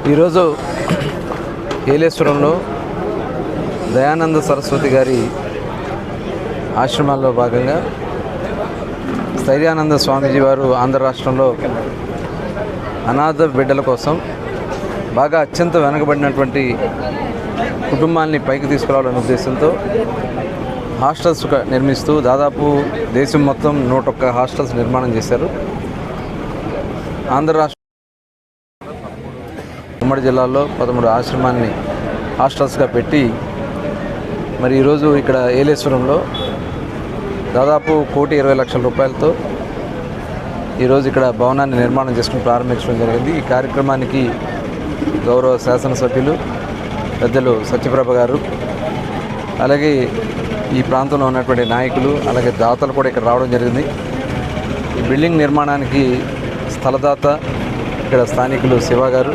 ఈరోజు ఏలేశ్వరంలో దయానంద సరస్వతి గారి ఆశ్రమాల్లో భాగంగా స్థైర్యానంద స్వామీజీ వారు ఆంధ్ర రాష్ట్రంలో అనాథ బిడ్డల కోసం బాగా అత్యంత వెనకబడినటువంటి కుటుంబాలని పైకి తీసుకురావాలనే ఉద్దేశంతో హాస్టల్స్ నిర్మిస్తూ దాదాపు దేశం మొత్తం 101 హాస్టల్స్ నిర్మాణం చేశారు. ఆంధ్ర రాష్ట్ర ఉమ్మడి జిల్లాలో 13 ఆశ్రమాన్ని హాస్టల్స్గా పెట్టి మరి ఈరోజు ఇక్కడ ఏలేశ్వరంలో దాదాపు 1,20,00,000 రూపాయలతో ఈరోజు ఇక్కడ భవనాన్ని నిర్మాణం చేసుకుని ప్రారంభించడం జరిగింది. ఈ కార్యక్రమానికి గౌరవ శాసనసభ్యులు పెద్దలు సత్యప్రభ గారు, అలాగే ఈ ప్రాంతంలో ఉన్నటువంటి నాయకులు, అలాగే దాతలు కూడా ఇక్కడ రావడం జరిగింది. ఈ బిల్డింగ్ నిర్మాణానికి స్థలదాత ఇక్కడ స్థానికులు శివ గారు,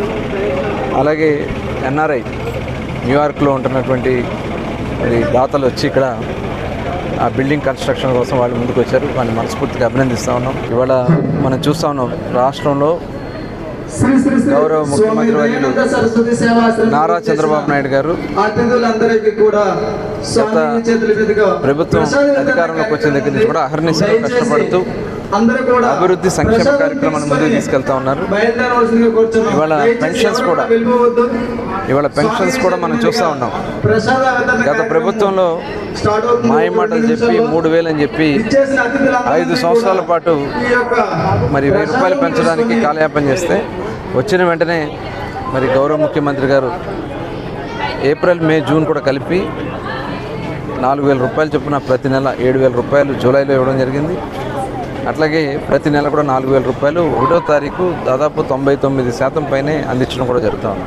అలాగే ఎన్ఆర్ఐ న్యూయార్క్లో ఉంటున్నటువంటి మరి దాతలు వచ్చి ఇక్కడ ఆ బిల్డింగ్ కన్స్ట్రక్షన్ కోసం వాళ్ళు ముందుకు వచ్చారు. వాళ్ళని మనస్ఫూర్తిగా అభినందిస్తూ ఉన్నాం. ఇవాళ మనం చూస్తూ ఉన్నాం రాష్ట్రంలో గౌరవ ముఖ్యమంత్రి వర్యులు నారా చంద్రబాబు నాయుడు గారు గత ప్రభుత్వం అధికారంలోకి వచ్చిన దగ్గర నుంచి కూడా అహర్నిశలు కష్టపడుతూ అభివృద్ధి సంక్షేమ కార్యక్రమాన్ని ముందుకు తీసుకెళ్తా ఉన్నారు. ఇవాళ పెన్షన్స్ కూడా మనం చూస్తూ ఉన్నాం. గత ప్రభుత్వంలో మాయమాటలు చెప్పి 3,000 అని చెప్పి 5 సంవత్సరాల పాటు మరి 1,000 రూపాయలు పెంచడానికి కాలయాపన చేస్తే వచ్చిన వెంటనే మరి గౌరవ ముఖ్యమంత్రి గారు ఏప్రిల్, మే, జూన్ కూడా కలిపి 4,000 రూపాయలు చొప్పున ప్రతి నెల 7,000 రూపాయలు జూలైలో ఇవ్వడం జరిగింది. అట్లాగే ప్రతి నెల కూడా 4,000 రూపాయలు 1వ తారీఖు దాదాపు 99% పైనే అందించడం కూడా జరుగుతూ ఉంది.